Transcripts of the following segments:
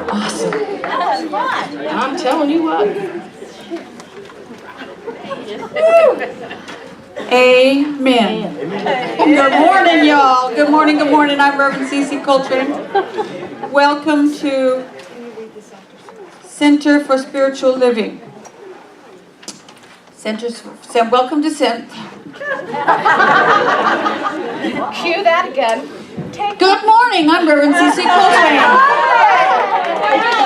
Awesome. I'm telling you what. Amen. Good morning, y'all. Good morning, good morning. I'm Reverend Cece Coltrane. Welcome to Center for Spiritual Living. Welcome to Center. Cue that again. Good morning, I'm Reverend Cece Coltrane.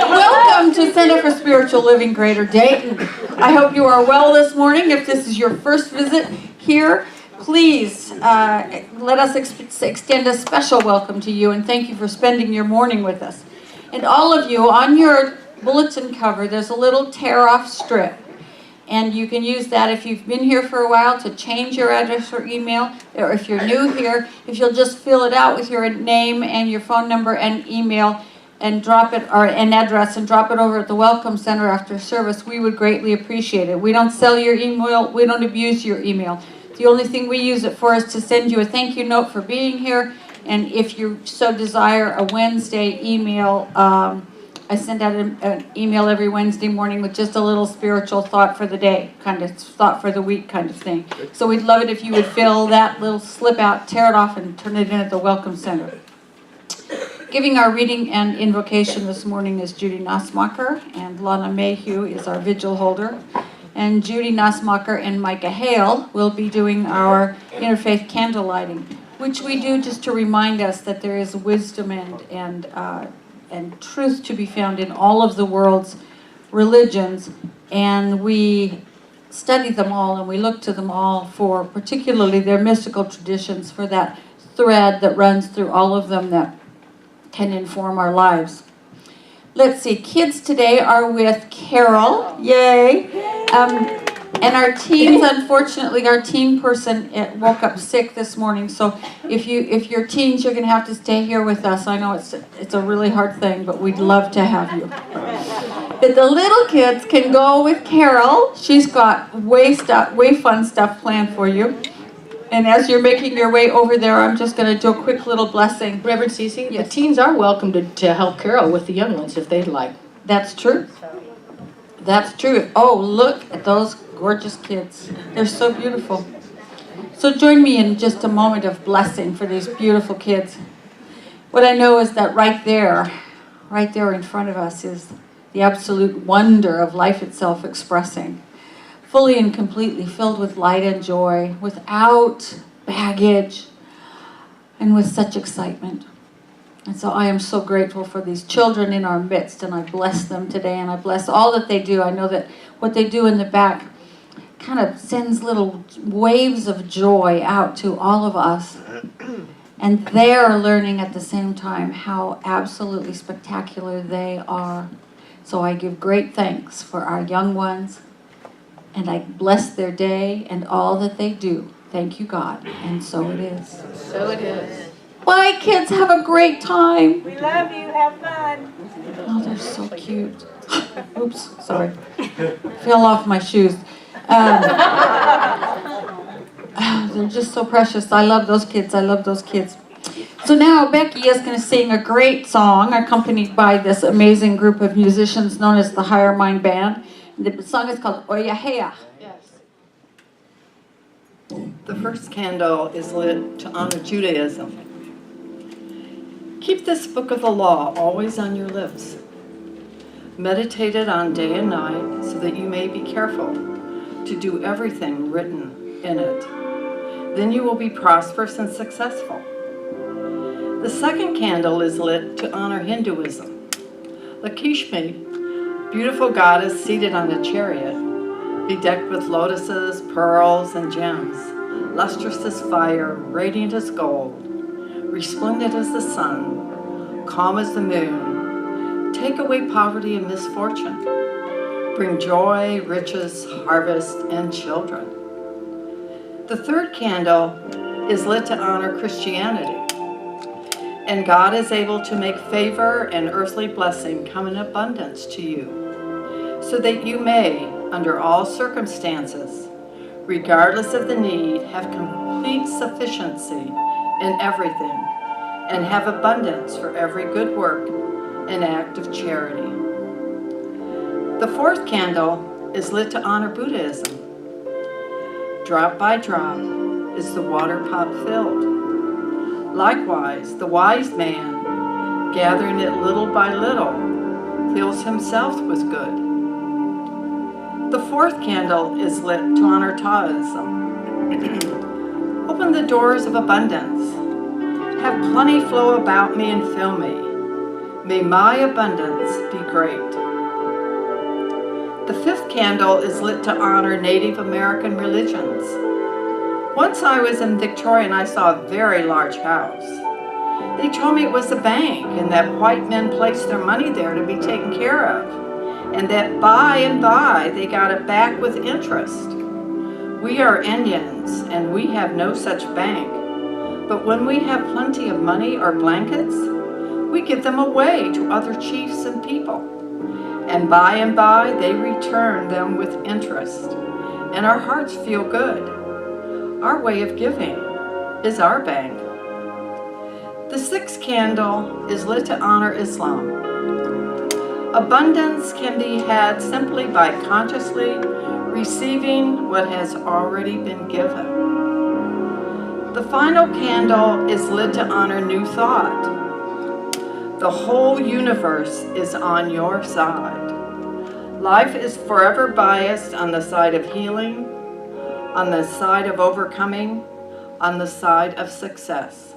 Welcome to Center for Spiritual Living, Greater Dayton. I hope you are well this morning. If this is your first visit here, please let us extend a special welcome to you and thank you for spending your morning with us. And all of you, on your bulletin cover, there's a little tear-off strip. And you can use that if you've been here for a while to change your address or email, or if you're new here, if you'll just fill it out with your name and your phone number and email and drop it, or an address, and drop it over at the Welcome Center after service, we would greatly appreciate it. We don't sell your email, we don't abuse your email. The only thing we use it for is to send you a thank you note for being here, and if you so desire a Wednesday email, I send out an email every Wednesday morning with just a little spiritual thought for the day, kind of thought for the week kind of thing. So we'd love it if you would fill that little slip out, tear it off, and turn it in at the Welcome Center. Giving our reading and invocation this morning is Judy Nussmacher, and Lana Mayhew is our vigil holder. And Judy Nussmacher and Micah Hale will be doing our interfaith candle lighting, which we do just to remind us that there is wisdom and truth to be found in all of the world's religions, and we study them all and we look to them all for particularly their mystical traditions, for that thread that runs through all of them that can inform our lives. Let's see, kids today are with Carol, yay! And our teens, unfortunately, our teen person woke up sick this morning. So if you're teens, you're going to have to stay here with us. I know it's a really hard thing, but we'd love to have you. But the little kids can go with Carol. She's got way fun stuff planned for you. And as you're making your way over there, I'm just going to do a quick little blessing. Reverend Cece, yes. The teens are welcome to help Carol with the young ones if they'd like. That's true. That's true. Oh, look at those gorgeous kids. They're so beautiful. So join me in just a moment of blessing for these beautiful kids. What I know is that right there in front of us is the absolute wonder of life itself expressing, fully and completely filled with light and joy, without baggage, and with such excitement. And so I am so grateful for these children in our midst, and I bless them today, and I bless all that they do. I know that what they do in the back kind of sends little waves of joy out to all of us. And they are learning at the same time how absolutely spectacular they are. So I give great thanks for our young ones, and I bless their day and all that they do. Thank you, God. And so it is. So it is. Bye, kids. Have a great time. We love you. Have fun. Oh, they're so cute. Oops, sorry. Fell off my shoes. They're just so precious. I love those kids. I love those kids. So now Becky is going to sing a great song accompanied by this amazing group of musicians known as the Higher Mind Band. The song is called Oyahea. Yes. The first candle is lit to honor Judaism. Keep this book of the law always on your lips. Meditate it on day and night so that you may be careful to do everything written in it. Then you will be prosperous and successful. The second candle is lit to honor Hinduism. Lakshmi, beautiful goddess seated on a chariot, bedecked with lotuses, pearls, and gems, lustrous as fire, radiant as gold, resplendent as the sun, calm as the moon, take away poverty and misfortune, bring joy, riches, harvest, and children. The third candle is lit to honor Christianity, and God is able to make favor and earthly blessing come in abundance to you, so that you may, under all circumstances, regardless of the need, have complete sufficiency in everything, and have abundance for every good work an act of charity. The fourth candle is lit to honor Buddhism. Drop by drop is the water pot filled. Likewise, the wise man, gathering it little by little, fills himself with good. The fourth candle is lit to honor Taoism. Open the doors of abundance. Have plenty flow about me and fill me. May my abundance be great. The fifth candle is lit to honor Native American religions. Once I was in Victoria and I saw a very large house. They told me it was a bank and that white men placed their money there to be taken care of, and that by and by they got it back with interest. We are Indians and we have no such bank, but when we have plenty of money or blankets, we give them away to other chiefs and people, and by they return them with interest, and our hearts feel good. Our way of giving is our bank. The sixth candle is lit to honor Islam. Abundance can be had simply by consciously receiving what has already been given. The final candle is lit to honor New Thought. The whole universe is on your side. Life is forever biased on the side of healing, on the side of overcoming, on the side of success.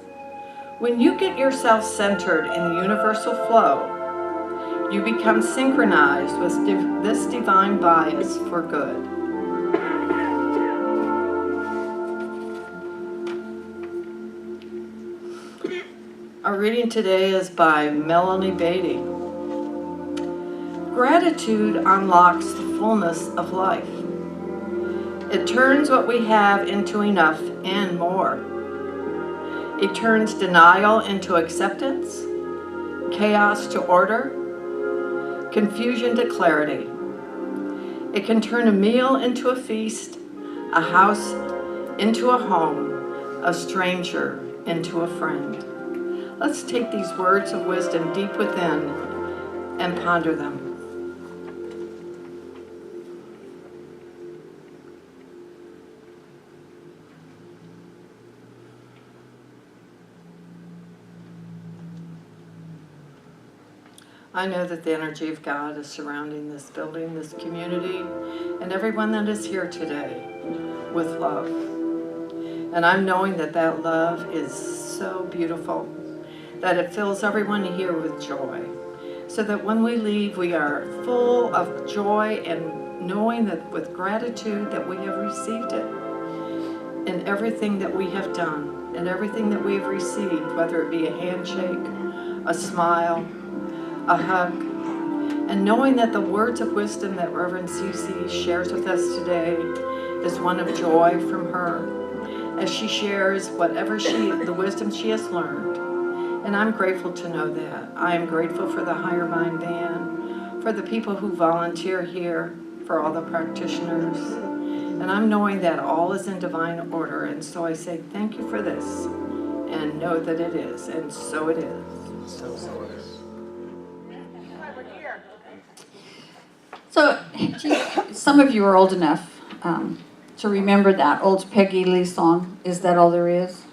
When you get yourself centered in the universal flow, you become synchronized with this divine bias for good. Our reading today is by Melanie Beatty. Gratitude unlocks the fullness of life. It turns what we have into enough and more. It turns denial into acceptance, chaos to order, confusion to clarity. It can turn a meal into a feast, a house into a home, a stranger into a friend. Let's take these words of wisdom deep within and ponder them. I know that the energy of God is surrounding this building, this community, and everyone that is here today with love. And I'm knowing that that love is so beautiful, that it fills everyone here with joy, so that when we leave, we are full of joy and knowing that with gratitude that we have received it in everything that we have done and everything that we have received, whether it be a handshake, a smile, a hug, and knowing that the words of wisdom that Reverend Cece shares with us today is one of joy from her as she shares whatever the wisdom she has learned. And I'm grateful to know that. I am grateful for the Higher Mind Band, for the people who volunteer here, for all the practitioners. And I'm knowing that all is in divine order, and so I say thank you for this and know that it is, and so it is. So it is. So, some of you are old enough to remember that old Peggy Lee song, Is That All There Is?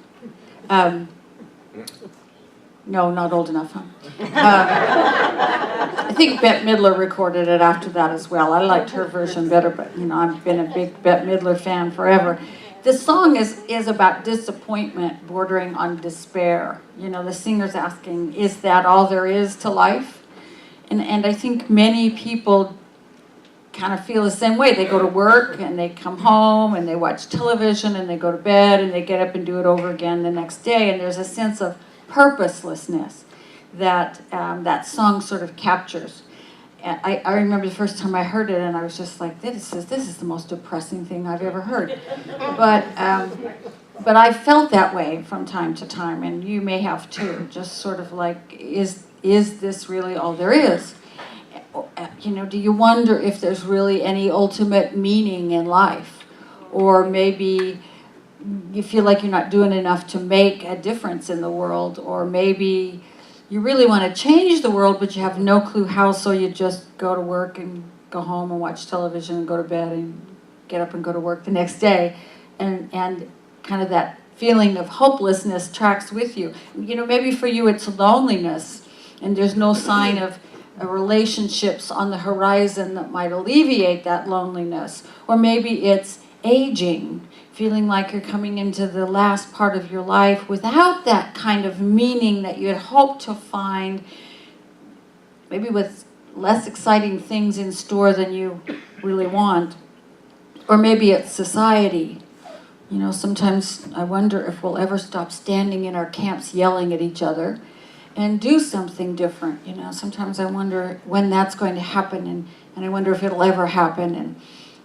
No, not old enough, huh? I think Bette Midler recorded it after that as well. I liked her version better, but I've been a big Bette Midler fan forever. The song is about disappointment bordering on despair. The singer's asking, is that all there is to life? And I think many people kind of feel the same way. They go to work and they come home and they watch television and they go to bed and they get up and do it over again the next day, and there's a sense of purposelessness that that song sort of captures. And I remember the first time I heard it and I was just like, this is the most depressing thing I've ever heard. But I felt that way from time to time, and you may have too, just sort of like, is this really all there is? Do you wonder if there's really any ultimate meaning in life? Or maybe you feel like you're not doing enough to make a difference in the world, or maybe you really want to change the world, but you have no clue how, so you just go to work and go home and watch television and go to bed and get up and go to work the next day. And kind of that feeling of hopelessness tracks with you. You know, maybe for you it's loneliness, and there's no sign of relationships on the horizon that might alleviate that loneliness. Or maybe it's aging, feeling like you're coming into the last part of your life without that kind of meaning that you had hoped to find, maybe with less exciting things in store than you really want. Or maybe it's society. You know, sometimes I wonder if we'll ever stop standing in our camps yelling at each other and do something different. You know, sometimes I wonder when that's going to happen, and I wonder if it'll ever happen,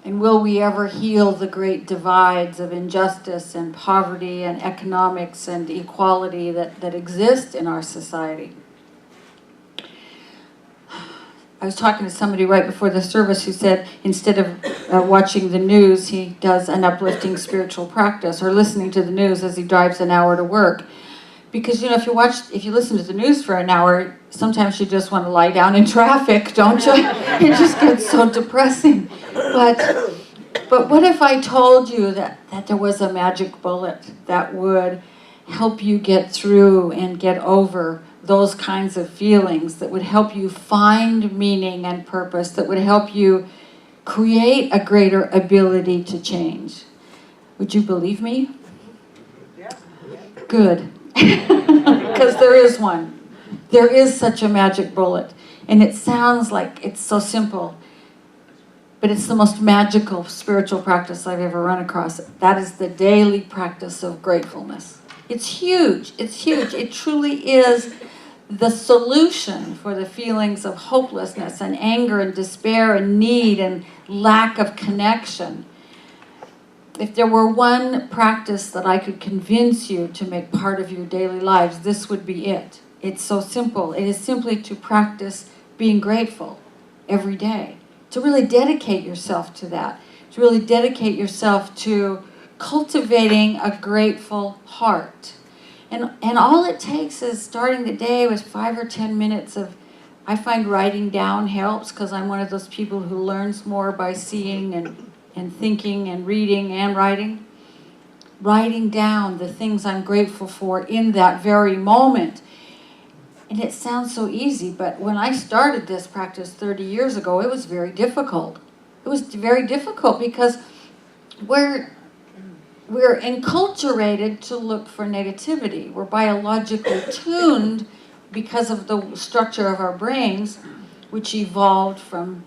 and will we ever heal the great divides of injustice and poverty and economics and equality that exist in our society. I was talking to somebody right before the service who said instead of watching the news, he does an uplifting spiritual practice, or listening to the news as he drives an hour to work. Because, you know, if you listen to the news for an hour, sometimes you just want to lie down in traffic, don't you? It just gets so depressing. But what if I told you that there was a magic bullet that would help you get through and get over those kinds of feelings, that would help you find meaning and purpose, that would help you create a greater ability to change? Would you believe me? Yeah. Good. Because there is one. There is such a magic bullet. And it sounds like it's so simple, but it's the most magical spiritual practice I've ever run across. That is the daily practice of gratefulness. It's huge. It's huge. It truly is the solution for the feelings of hopelessness and anger and despair and need and lack of connection. If there were one practice that I could convince you to make part of your daily lives, this would be it. It's so simple. It is simply to practice being grateful every day, to really dedicate yourself to that, to really dedicate yourself to cultivating a grateful heart. And all it takes is starting the day with 5 or 10 minutes of, I find writing down helps, because I'm one of those people who learns more by seeing and thinking and reading and writing. Writing down the things I'm grateful for in that very moment. And it sounds so easy, but when I started this practice 30 years ago, it was very difficult. It was very difficult because we're enculturated to look for negativity. We're biologically tuned because of the structure of our brains, which evolved from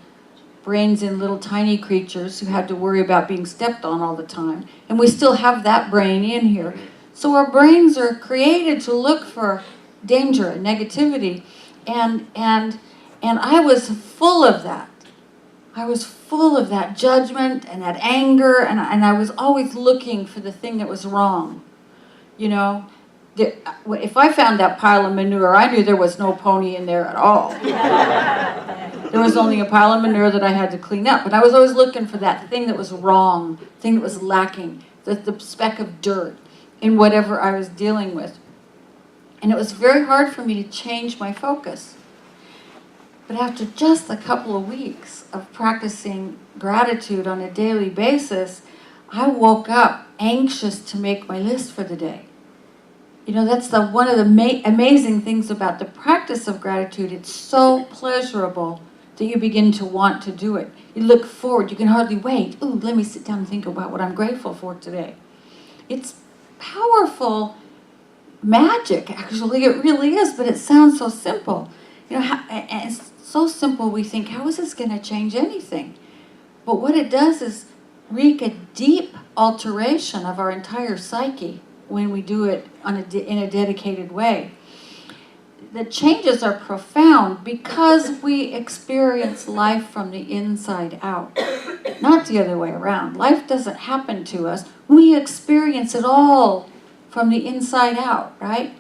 brains in little tiny creatures who had to worry about being stepped on all the time. And we still have that brain in here. So our brains are created to look for danger and negativity. And I was full of that. I was full of that judgment and that anger, and I was always looking for the thing that was wrong. You know, if I found that pile of manure, I knew there was no pony in there at all. There was only a pile of manure that I had to clean up. But I was always looking for that thing that was wrong, thing that was lacking, the speck of dirt in whatever I was dealing with. And it was very hard for me to change my focus. But after just a couple of weeks of practicing gratitude on a daily basis, I woke up anxious to make my list for the day. You know, that's one of the amazing things about the practice of gratitude. It's so pleasurable that you begin to want to do it. You look forward. You can hardly wait. Ooh, let me sit down and think about what I'm grateful for today. It's powerful magic, actually. It really is, but it sounds so simple. You know, and it's so simple we think, how is this going to change anything? But what it does is wreak a deep alteration of our entire psyche when we do it in a dedicated way. The changes are profound because we experience life from the inside out, not the other way around. Life doesn't happen to us. We experience it all from the inside out, right?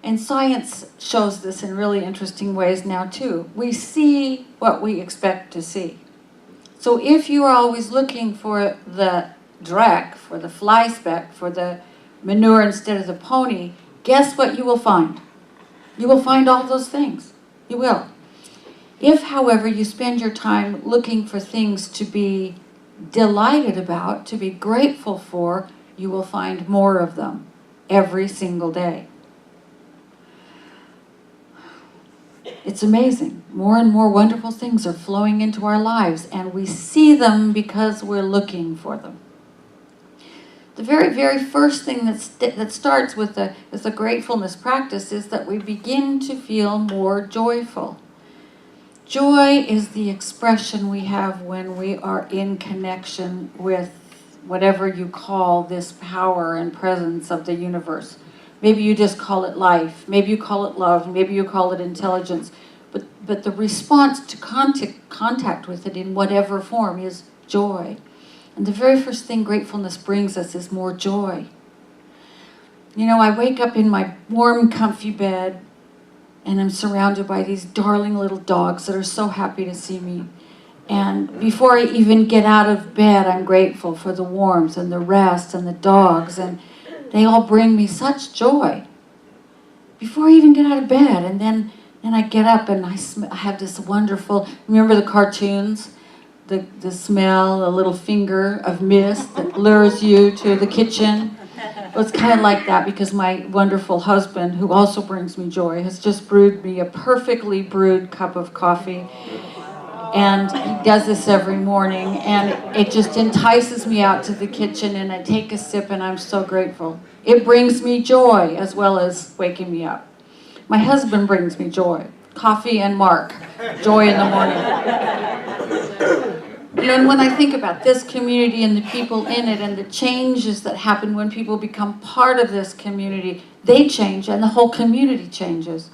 And science shows this in really interesting ways now too. We see what we expect to see. So if you are always looking for the dreck, for the fly speck, for the manure instead of the pony, guess what you will find? You will find all those things. You will. If, however, you spend your time looking for things to be delighted about, to be grateful for, you will find more of them every single day. It's amazing. More and more wonderful things are flowing into our lives, and we see them because we're looking for them. The very, very first thing that starts with the gratefulness practice is that we begin to feel more joyful. Joy is the expression we have when we are in connection with whatever you call this power and presence of the universe. Maybe you just call it life. Maybe you call it love. Maybe you call it intelligence. But the response to contact with it in whatever form is joy. And the very first thing gratefulness brings us is more joy. You know, I wake up in my warm, comfy bed, and I'm surrounded by these darling little dogs that are so happy to see me. And before I even get out of bed, I'm grateful for the warmth and the rest and the dogs, and they all bring me such joy. Before I even get out of bed, and then I get up and I have this wonderful, remember the cartoons? The smell, a little finger of mist that lures you to the kitchen. Well, it's kind of like that because my wonderful husband, who also brings me joy, has just brewed me a perfectly brewed cup of coffee. And he does this every morning, and it just entices me out to the kitchen, and I take a sip, and I'm so grateful. It brings me joy as well as waking me up. My husband brings me joy. Coffee and Mark. Joy in the morning. You know, and when I think about this community and the people in it and the changes that happen when people become part of this community, they change and the whole community changes.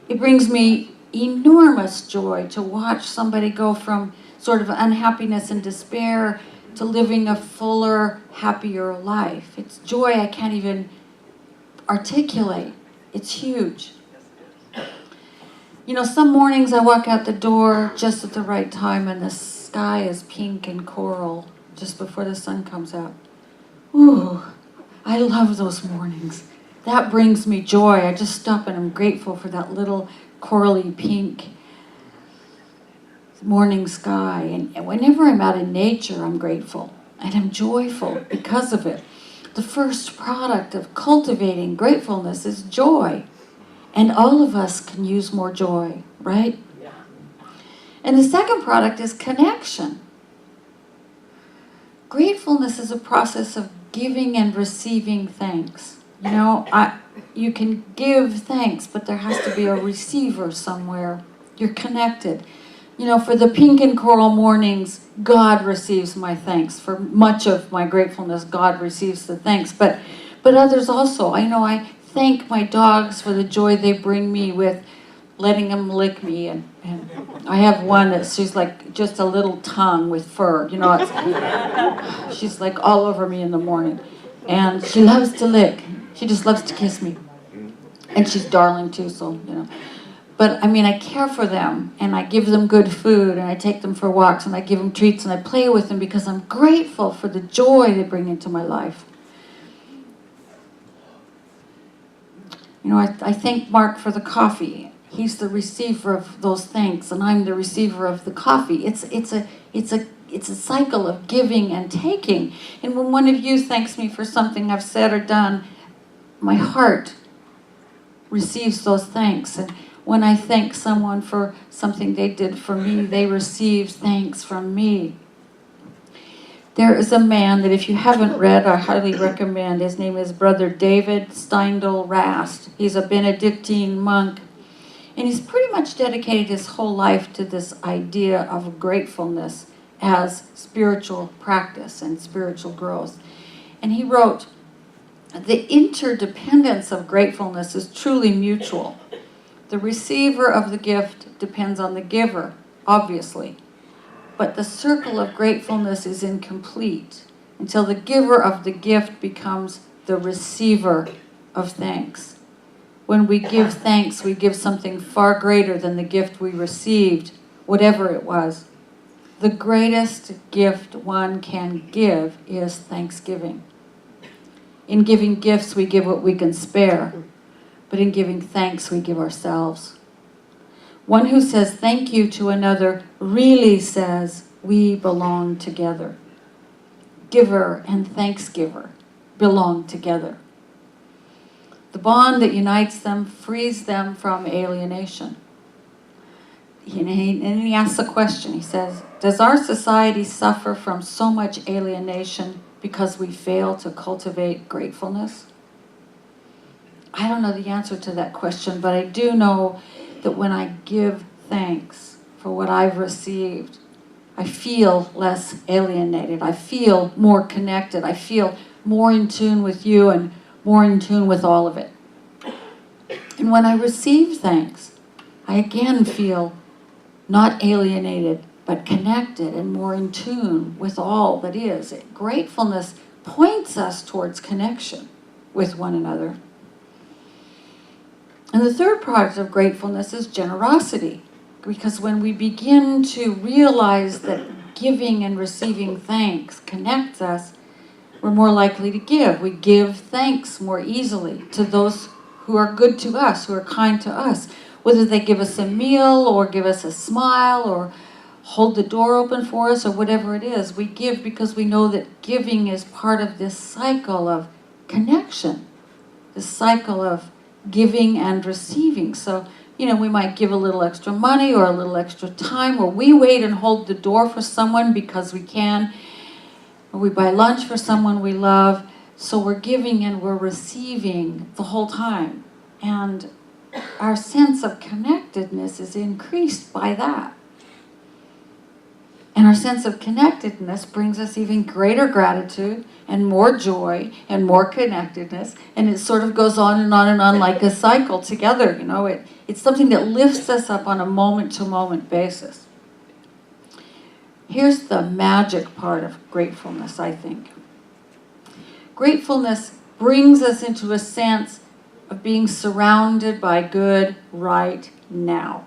It brings me enormous joy to watch somebody go from sort of unhappiness and despair to living a fuller, happier life. It's joy I can't even articulate. It's huge. You know, some mornings I walk out the door just at the right time and the sky is pink and coral just before the sun comes out. Ooh, I love those mornings. That brings me joy. I just stop and I'm grateful for that little corally pink morning sky. And whenever I'm out in nature, I'm grateful and I'm joyful because of it. The first product of cultivating gratefulness is joy. And all of us can use more joy, right? Yeah. And the second product is connection. Gratefulness is a process of giving and receiving thanks. You know, you can give thanks, but there has to be a receiver somewhere. You're connected. You know, for the pink and coral mornings, God receives my thanks. For much of my gratefulness, God receives the thanks. But others also. I know I thank my dogs for the joy they bring me with letting them lick me. And I have one that she's like just a little tongue with fur. You know, she's like all over me in the morning. And she loves to lick. She just loves to kiss me. And she's darling too, so, you know. But, I mean, I care for them, and I give them good food, and I take them for walks, and I give them treats, and I play with them because I'm grateful for the joy they bring into my life. You know, I thank Mark for the coffee. He's the receiver of those thanks, and I'm the receiver of the coffee. It's a cycle of giving and taking. And when one of you thanks me for something I've said or done, my heart receives those thanks. And when I thank someone for something they did for me, they receive thanks from me. There is a man that if you haven't read, I highly recommend. His name is Brother David Steindl Rast. He's a Benedictine monk. And he's pretty much dedicated his whole life to this idea of gratefulness as spiritual practice and spiritual growth. And he wrote, "The interdependence of gratefulness is truly mutual. The receiver of the gift depends on the giver, obviously. But the circle of gratefulness is incomplete until the giver of the gift becomes the receiver of thanks. When we give thanks, we give something far greater than the gift we received, whatever it was. The greatest gift one can give is thanksgiving. In giving gifts, we give what we can spare. but in giving thanks we give ourselves. One who says thank you to another really says we belong together. Giver and thanksgiver belong together. The bond that unites them frees them from alienation. And he asks a question. He says, does our society suffer from so much alienation because we fail to cultivate gratefulness? I don't know the answer to that question, but I do know that when I give thanks for what I've received, I feel less alienated. I feel more connected. I feel more in tune with you and more in tune with all of it. And when I receive thanks, I again feel not alienated, but connected and more in tune with all that is. Gratefulness points us towards connection with one another. And the third product of gratefulness is generosity. Because when we begin to realize that giving and receiving thanks connects us, we're more likely to give. We give thanks more easily to those who are good to us, who are kind to us. Whether they give us a meal or give us a smile or hold the door open for us or whatever it is, we give because we know that giving is part of this cycle of connection, this cycle of giving and receiving. So, we might give a little extra money or a little extra time, or we wait and hold the door for someone because we can, or we buy lunch for someone we love. So we're giving and we're receiving the whole time. And our sense of connectedness is increased by that. And our sense of connectedness brings us even greater gratitude and more joy and more connectedness. And it sort of goes on and on and on like a cycle together. It's something that lifts us up on a moment-to-moment basis. Here's the magic part of gratefulness, I think. Gratefulness brings us into a sense of being surrounded by good right now.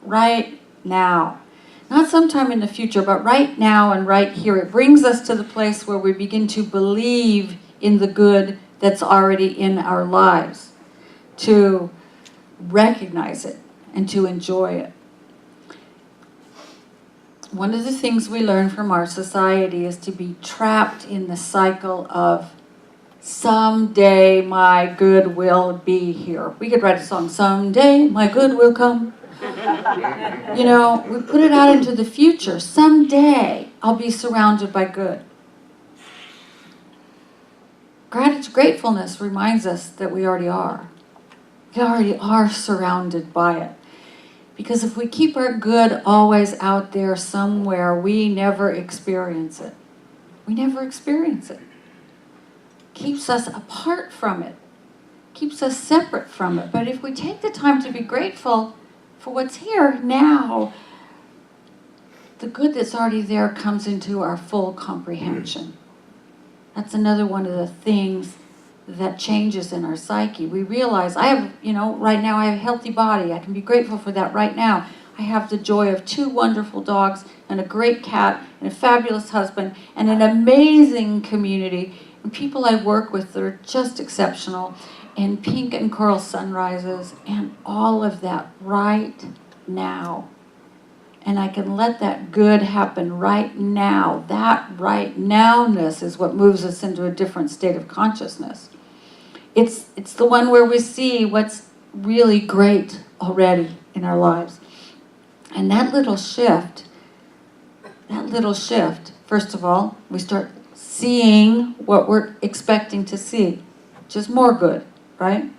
Right now. Not sometime in the future, but right now and right here. It brings us to the place where we begin to believe in the good that's already in our lives, to recognize it and to enjoy it. One of the things we learn from our society is to be trapped in the cycle of someday my good will be here. We could write a song, someday my good will come. We put it out into the future. Someday I'll be surrounded by good. Gratefulness reminds us that we already are. We already are surrounded by it. Because if we keep our good always out there somewhere, we never experience it. We never experience it. Keeps us apart from it. Keeps us separate from it. But if we take the time to be grateful for what's here now, the good that's already there comes into our full comprehension. That's another one of the things that changes in our psyche. We realize right now I have a healthy body. I can be grateful for that right now. I have the joy of 2 wonderful dogs and a great cat and a fabulous husband and an amazing community and people I work with that are just exceptional, and pink and coral sunrises and all of that right now. And I can let that good happen right now. That right nowness is what moves us into a different state of consciousness. It's the one where we see what's really great already in our lives. And that little shift, first of all, we start seeing what we're expecting to see, just more good, right?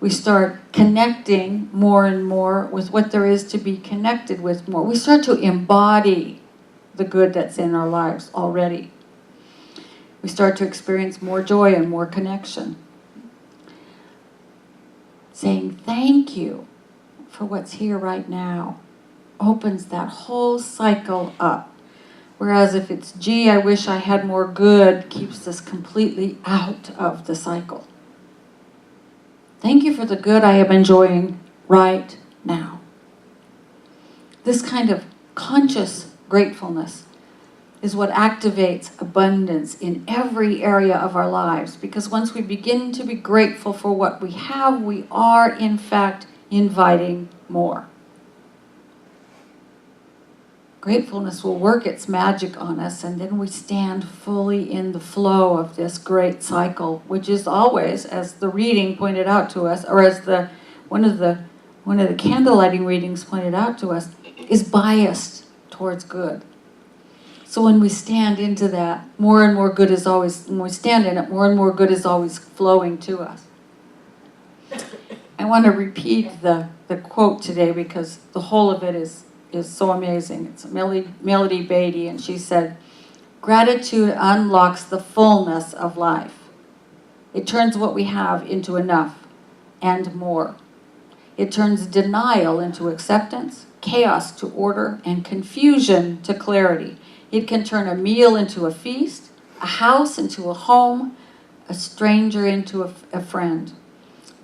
We start connecting more and more with what there is to be connected with more. We start to embody the good that's in our lives already. We start to experience more joy and more connection. Saying thank you for what's here right now opens that whole cycle up. Whereas if it's, gee, I wish I had more good, keeps us completely out of the cycle. Thank you for the good I am enjoying right now. This kind of conscious gratefulness is what activates abundance in every area of our lives. Because once we begin to be grateful for what we have, we are, in fact, inviting more. Gratefulness will work its magic on us, and then we stand fully in the flow of this great cycle, which is always, as the reading pointed out to us, or as one of the candlelighting readings pointed out to us, is biased towards good. So when we stand into that, more and more good is always, when we stand in it, more and more good is always flowing to us. I want to repeat the quote today because the whole of it is so amazing. It's Melody Beatty, and she said, "Gratitude unlocks the fullness of life. It turns what we have into enough and more. It turns denial into acceptance, chaos to order, and confusion to clarity. It can turn a meal into a feast, a house into a home, a stranger into a friend.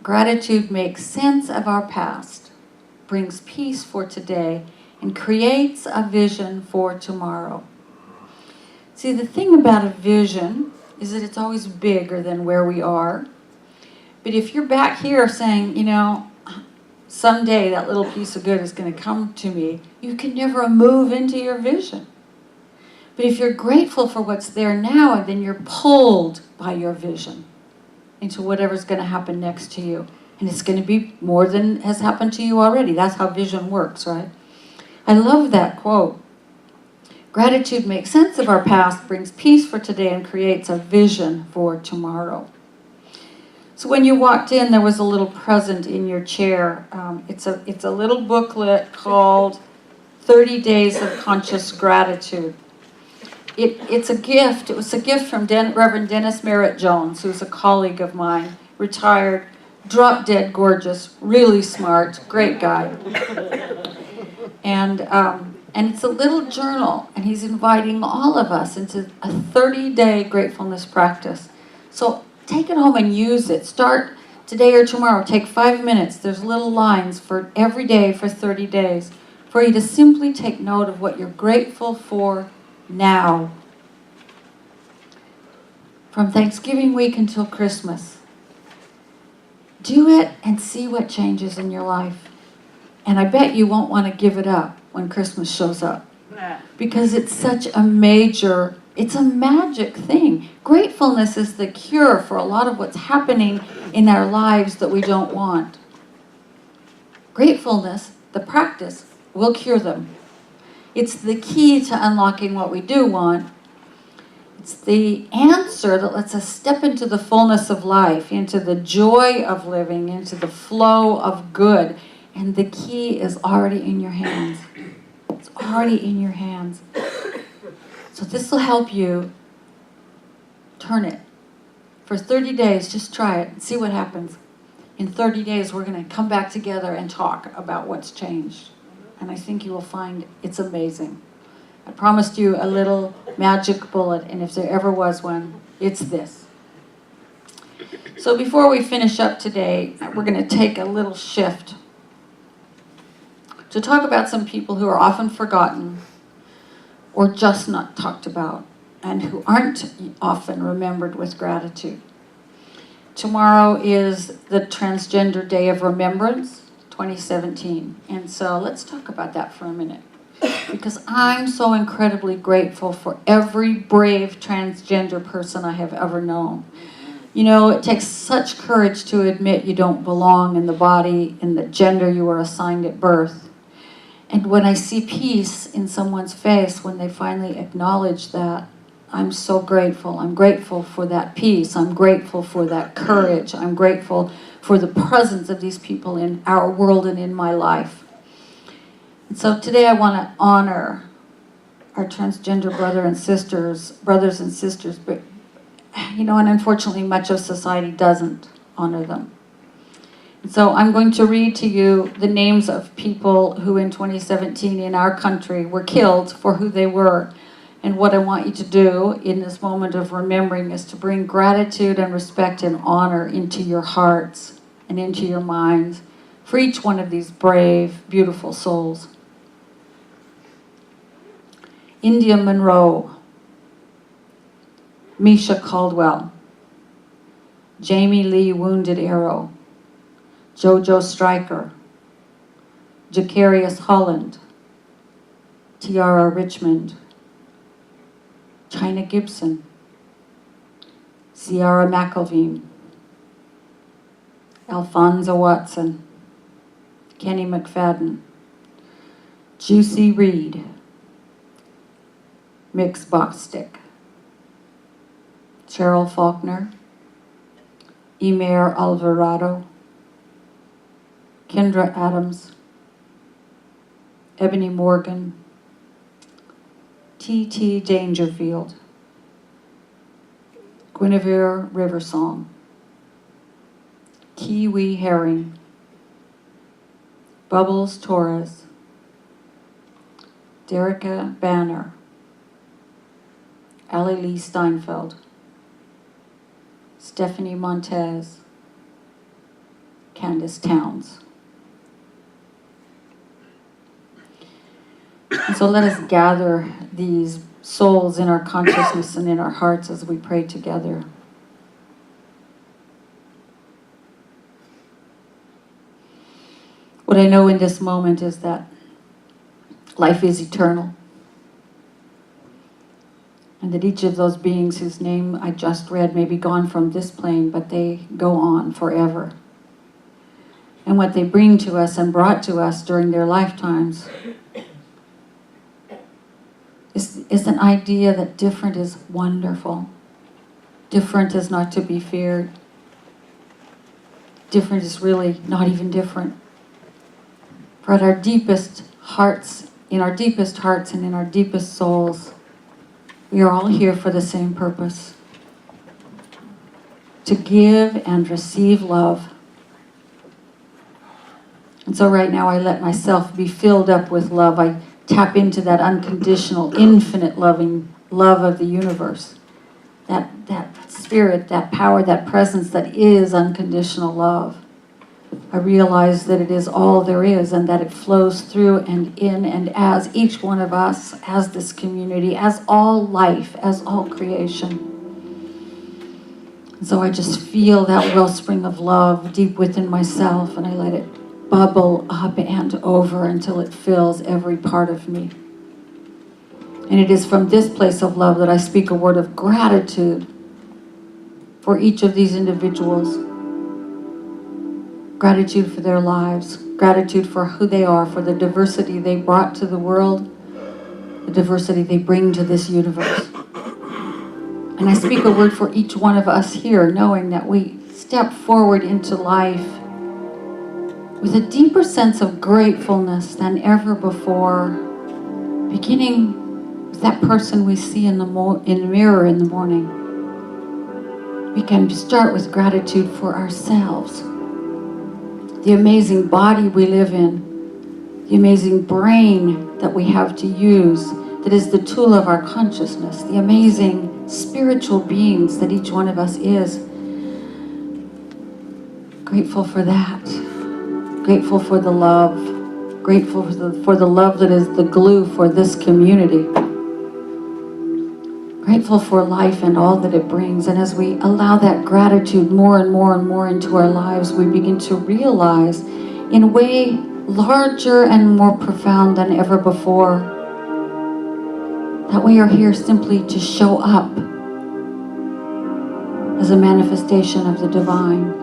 Gratitude makes sense of our past, brings peace for today, and creates a vision for tomorrow." See, the thing about a vision is that it's always bigger than where we are. But if you're back here saying, someday that little piece of good is going to come to me, you can never move into your vision. But if you're grateful for what's there now, then you're pulled by your vision into whatever's going to happen next to you. And it's going to be more than has happened to you already. That's how vision works, right? I love that quote. Gratitude makes sense of our past, brings peace for today, and creates a vision for tomorrow. So when you walked in, there was a little present in your chair. It's a little booklet called 30 Days of Conscious Gratitude. It's a gift. It was a gift from Reverend Dennis Merritt Jones, who's a colleague of mine, retired, drop dead gorgeous, really smart, great guy. And it's a little journal, and he's inviting all of us into a 30-day gratefulness practice. So take it home and use it. Start today or tomorrow. Take 5 minutes. There's little lines for every day for 30 days for you to simply take note of what you're grateful for now. From Thanksgiving week until Christmas. Do it and see what changes in your life. And I bet you won't want to give it up when Christmas shows up. Because it's such a it's a magic thing. Gratefulness is the cure for a lot of what's happening in our lives that we don't want. Gratefulness, the practice, will cure them. It's the key to unlocking what we do want. It's the answer that lets us step into the fullness of life, into the joy of living, into the flow of good. And the key is already in your hands. It's already in your hands. So this will help you turn it. For 30 days, just try it and see what happens. In 30 days, we're going to come back together and talk about what's changed. And I think you will find it's amazing. I promised you a little magic bullet, and if there ever was one, it's this. So before we finish up today, we're going to take a little shift to talk about some people who are often forgotten or just not talked about and who aren't often remembered with gratitude. Tomorrow is the Transgender Day of Remembrance, 2017. And so let's talk about that for a minute. Because I'm so incredibly grateful for every brave transgender person I have ever known. It takes such courage to admit you don't belong in the body, in the gender you were assigned at birth. And when I see peace in someone's face, when they finally acknowledge that, I'm so grateful. I'm grateful for that peace. I'm grateful for that courage. I'm grateful for the presence of these people in our world and in my life. And so today I want to honor our transgender brothers and sisters, but, and unfortunately much of society doesn't honor them. And so I'm going to read to you the names of people who in 2017 in our country were killed for who they were. And what I want you to do in this moment of remembering is to bring gratitude and respect and honor into your hearts and into your minds for each one of these brave, beautiful souls. India Monroe, Misha Caldwell, Jamie Lee Wounded Arrow, Jojo Stryker, Jacarius Holland, Tiara Richmond, China Gibson, Ciara McElveen, Alfonso Watson, Kenny McFadden, Juicy Reed, Mix Boxstick, Cheryl Faulkner, Emer Alvarado, Kendra Adams, Ebony Morgan, T.T. Dangerfield, Guinevere Riversong, Kiwi Herring, Bubbles Torres, Derica Banner, Allie Lee Steinfeld, Stephanie Montez, Candace Towns. And so let us gather these souls in our consciousness and in our hearts as we pray together. What I know in this moment is that life is eternal, and that each of those beings whose name I just read may be gone from this plane, but they go on forever. And what they bring to us and brought to us during their lifetimes is an idea that different is wonderful. Different is not to be feared. Different is really not even different. For at our deepest hearts, in our deepest hearts and in our deepest souls, we are all here for the same purpose: to give and receive love. And so right now I let myself be filled up with love. I tap into that unconditional, infinite loving love of the universe. That spirit, that power, that presence that is unconditional love. I realize that it is all there is, and that it flows through and in and as each one of us, as this community, as all life, as all creation. And so I just feel that wellspring of love deep within myself, and I let it bubble up and over until it fills every part of me. And it is from this place of love that I speak a word of gratitude for each of these individuals. Gratitude for their lives, gratitude for who they are, for the diversity they brought to the world, the diversity they bring to this universe. And I speak a word for each one of us here, knowing that we step forward into life with a deeper sense of gratefulness than ever before, beginning with that person we see in the mirror in the morning. We can start with gratitude for ourselves, the amazing body we live in, the amazing brain that we have to use, that is the tool of our consciousness, the amazing spiritual beings that each one of us is. Grateful for that. Grateful for the love. Grateful for the love that is the glue for this community. Grateful for life and all that it brings. And as we allow that gratitude more and more and more into our lives, we begin to realize in a way larger and more profound than ever before that we are here simply to show up as a manifestation of the divine.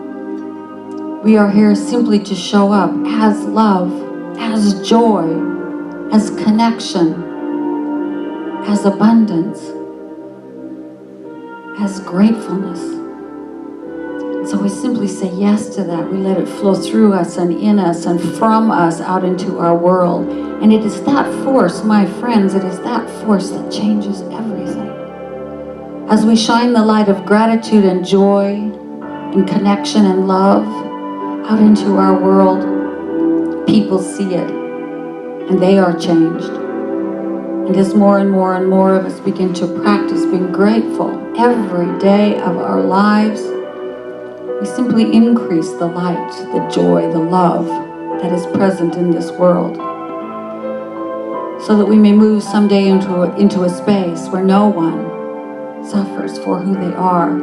We are here simply to show up as love, as joy, as connection, as abundance, as gratefulness. And so we simply say yes to that. We let it flow through us and in us and from us out into our world. And it is that force, my friends, it is that force that changes everything. As we shine the light of gratitude and joy and connection and love out into our world, people see it and they are changed. And as more and more and more of us begin to practice being grateful every day of our lives, we simply increase the light, the joy, the love that is present in this world, so that we may move someday into a space where no one suffers for who they are,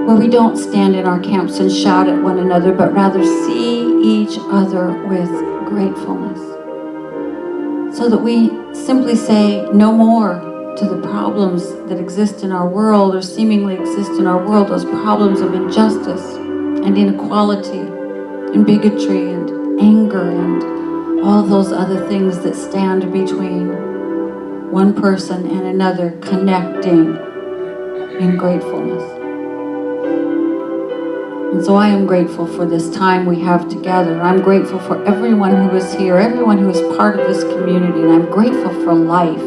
where we don't stand in our camps and shout at one another, but rather see each other with gratefulness, so that we simply say no more to the problems that exist in our world or seemingly exist in our world, those problems of injustice and inequality and bigotry and anger and all those other things that stand between one person and another, connecting in gratefulness. And so I am grateful for this time we have together. I'm grateful for everyone who is here, everyone who is part of this community, and I'm grateful for life.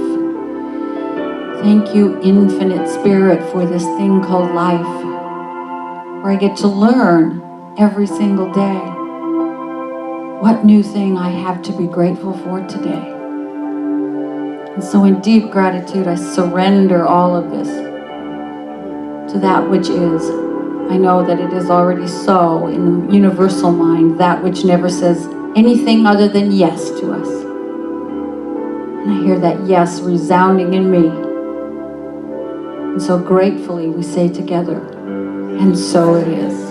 Thank you, Infinite Spirit, for this thing called life, where I get to learn every single day what new thing I have to be grateful for today. And so in deep gratitude, I surrender all of this to that which is. I know that it is already so in the universal mind, that which never says anything other than yes to us. And I hear that yes resounding in me. And so gratefully we say together, and so it is.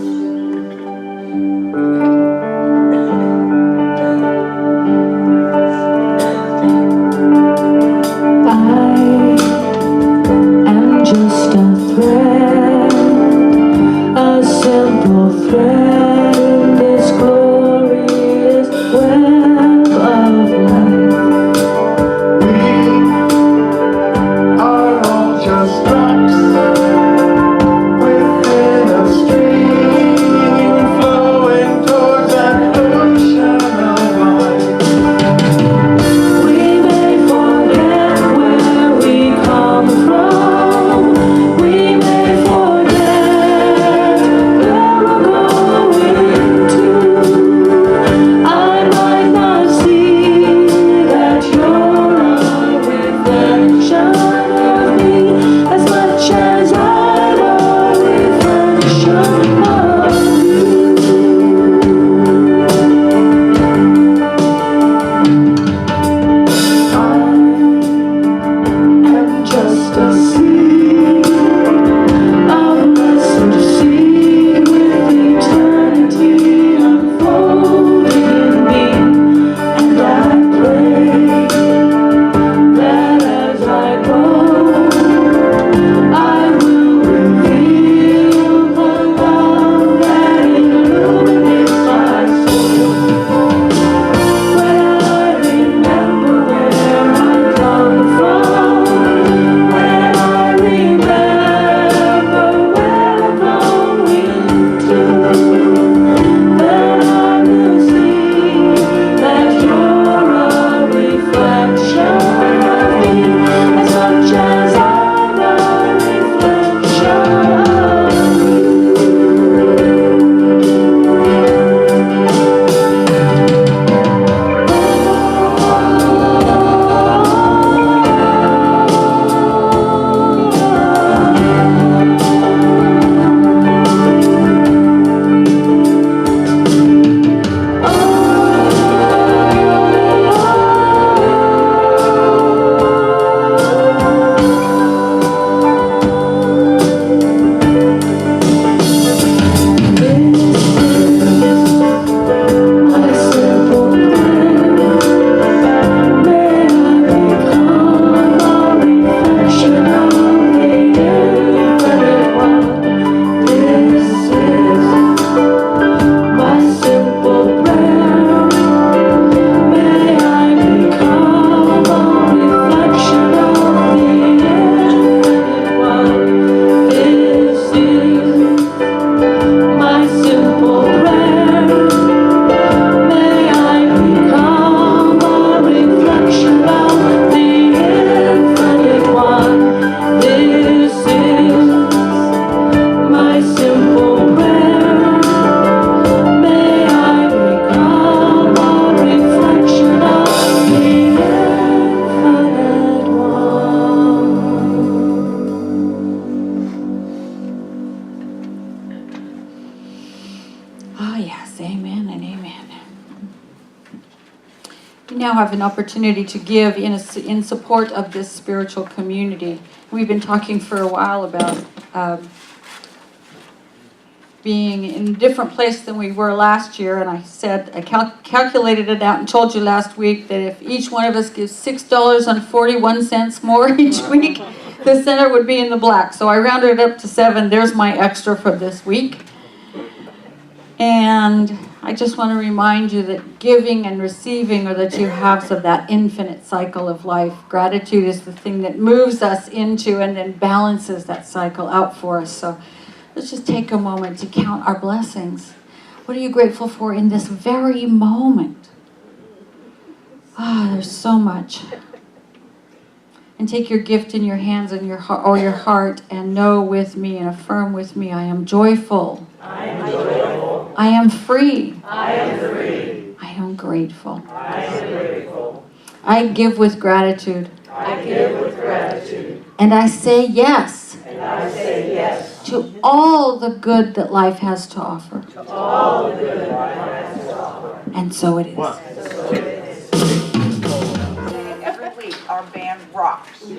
I'm just a thread, a simple thread in this glorious web of life. We are all just drops within a stream, flowing towards that ocean of life. We may forget where we come from. We may forget where we're going to. I might not see that you're a reflection of me as much as I'm a reflection of you. I'm just a seed, a messenger seed with eternity unfolding in me. And I pray that as I grow, I will reveal the love that illuminates my soul. When I remember where I come from, when I remember where I'm going to, then I will see that you're a reflection of me as much as I'm a reflection of my simple prayer. May I become a reflection of the infinite one. This is my simple prayer. May I become a reflection of the infinite one. This is my simple prayer. May I become a reflection of the infinite one. This is my simple prayer. May I become a reflection of the infinite one. Ah, yes, amen and amen. We now have an opportunity to give in support of this spiritual community. We've been talking for a while about being in a different place than we were last year, and I said, I calculated it out and told you last week that if each one of us gives $6.41 more each week, the center would be in the black. So I rounded it up to 7. There's my extra for this week. And I just want to remind you that giving and receiving are the two halves of that infinite cycle of life. Gratitude is the thing that moves us into and then balances that cycle out for us. So let's just take a moment to count our blessings. What are you grateful for in this very moment? There's so much. And take your gift in your hands and your heart and know with me and affirm with me, I am joyful. I am joyful. I am free. I am free. I am grateful. I am grateful. I give with gratitude. I give with gratitude. And I say yes. And I say yes. To all the good that life has to offer. To all the good that life has to offer. And so it is. What? Every week, our band rocks. They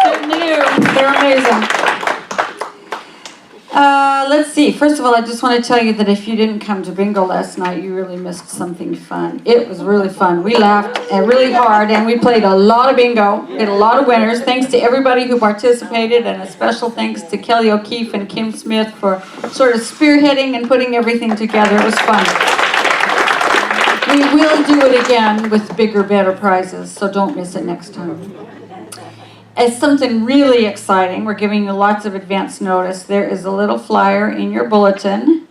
certainly do. They're amazing. Let's see. First of all, I just want to tell you that if you didn't come to bingo last night, you really missed something fun. It was really fun. We laughed really hard, and we played a lot of bingo. We had a lot of winners. Thanks to everybody who participated, and a special thanks to Kelly O'Keefe and Kim Smith for sort of spearheading and putting everything together. It was fun. We will do it again with bigger, better prizes, so don't miss it next time. As something really exciting, we're giving you lots of advance notice. There is a little flyer in your bulletin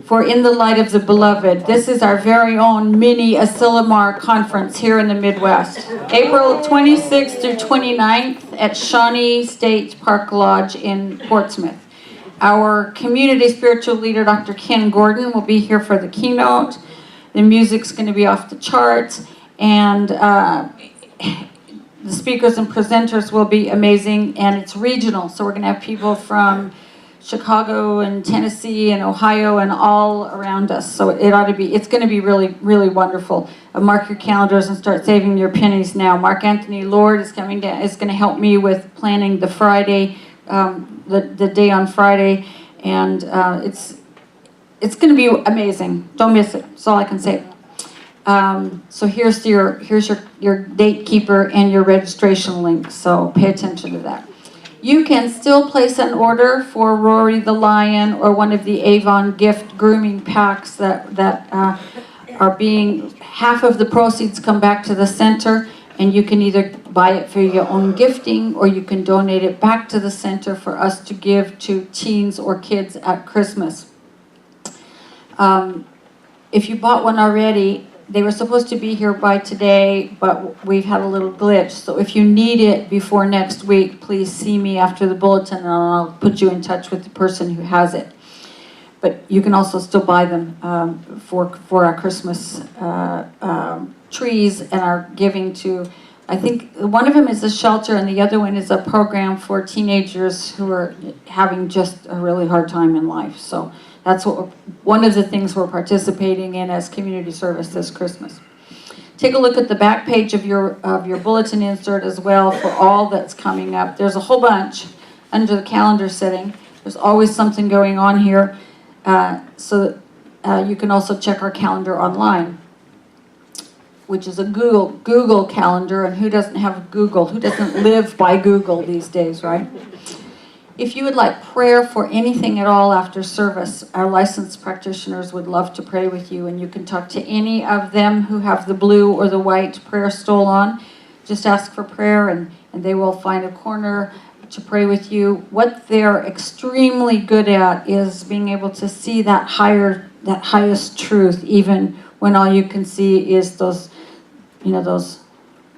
for In the Light of the Beloved. This is our very own mini Asilomar conference here in the Midwest. April 26th through 29th at Shawnee State Park Lodge in Portsmouth. Our community spiritual leader, Dr. Ken Gordon, will be here for the keynote. The music's going to be off the charts, and the speakers and presenters will be amazing, and it's regional. So we're going to have people from Chicago and Tennessee and Ohio and all around us. So it's going to be really, really wonderful. Mark your calendars and start saving your pennies now. Mark Anthony Lord is coming down, is going to help me with planning the Friday, the day on Friday, and it's going to be amazing. Don't miss it. That's all I can say. So here's your date keeper and your registration link, so pay attention to that. You can still place an order for Rory the Lion or one of the Avon gift grooming packs that are being, half of the proceeds come back to the center, and you can either buy it for your own gifting or you can donate it back to the center for us to give to teens or kids at Christmas. If you bought one already, they were supposed to be here by today, but we've had a little glitch. So if you need it before next week, please see me after the bulletin and I'll put you in touch with the person who has it. But you can also still buy them for our Christmas trees and our giving to, I think one of them is a shelter and the other one is a program for teenagers who are having just a really hard time in life. So that's one of the things we're participating in as community service this Christmas. Take a look at the back page of your bulletin insert as well for all that's coming up. There's a whole bunch under the calendar setting. There's always something going on here. So you can also check our calendar online, which is a Google calendar. And who doesn't have Google? Who doesn't live by Google these days, right? If you would like prayer for anything at all after service, our licensed practitioners would love to pray with you, and you can talk to any of them who have the blue or the white prayer stole on. Just ask for prayer, and they will find a corner to pray with you. What they're extremely good at is being able to see that highest truth, even when all you can see is the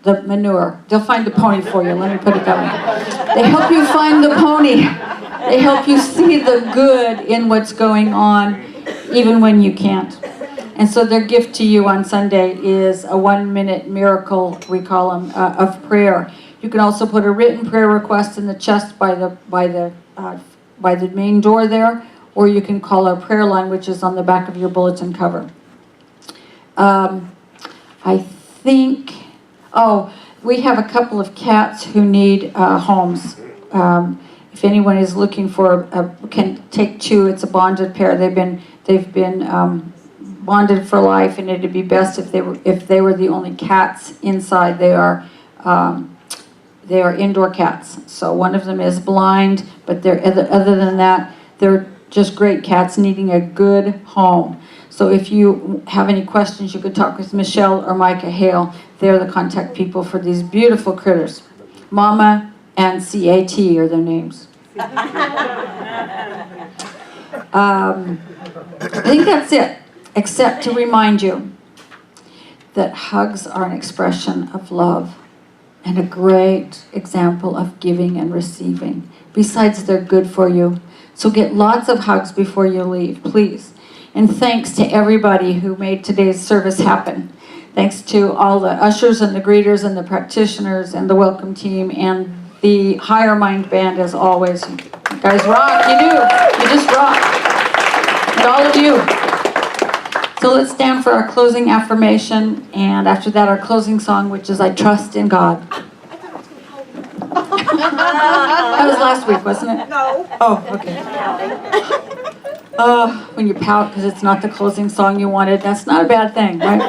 manure. They'll find the pony for you, let me put it that way. They help you find the pony. They help you see the good in what's going on, even when you can't. And so their gift to you on Sunday is a 1-minute miracle, we call them, of prayer. You can also put a written prayer request in the chest by the main door there, or you can call our prayer line, which is on the back of your bulletin cover. I think, we have a couple of cats who need homes. If anyone is looking for, can take two, it's a bonded pair. They've been bonded for life, and it'd be best if they were the only cats inside. They are indoor cats. So one of them is blind, but they're other than that, they're just great cats needing a good home. So if you have any questions, you could talk with Michelle or Micah Hale. They're the contact people for these beautiful critters. Mama and CAT are their names. I think that's it, except to remind you that hugs are an expression of love and a great example of giving and receiving. Besides, they're good for you. So get lots of hugs before you leave, please. And thanks to everybody who made today's service happen. Thanks to all the ushers and the greeters and the practitioners and the welcome team and the Higher Mind Band, as always. You guys rock, you do. You just rock. And all of you. So let's stand for our closing affirmation, and after that our closing song, which is I Trust in God. That was last week, wasn't it? No. Oh, okay. When you pout because it's not the closing song you wanted, that's not a bad thing, right?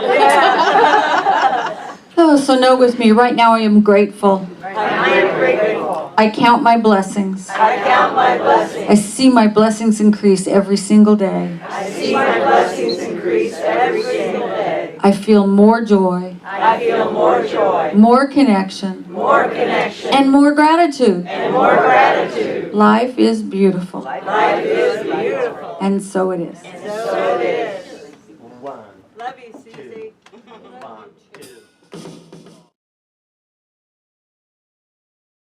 Oh, so note with me, right now I am grateful. I am grateful. I count my blessings. I count my blessings. I see my blessings increase every single day. I see my blessings increase every single day. I feel more joy, I feel more joy, more connection, more connection, and more gratitude. and more gratitude. Life is beautiful, Life is beautiful. and so it is. So it is. Love you.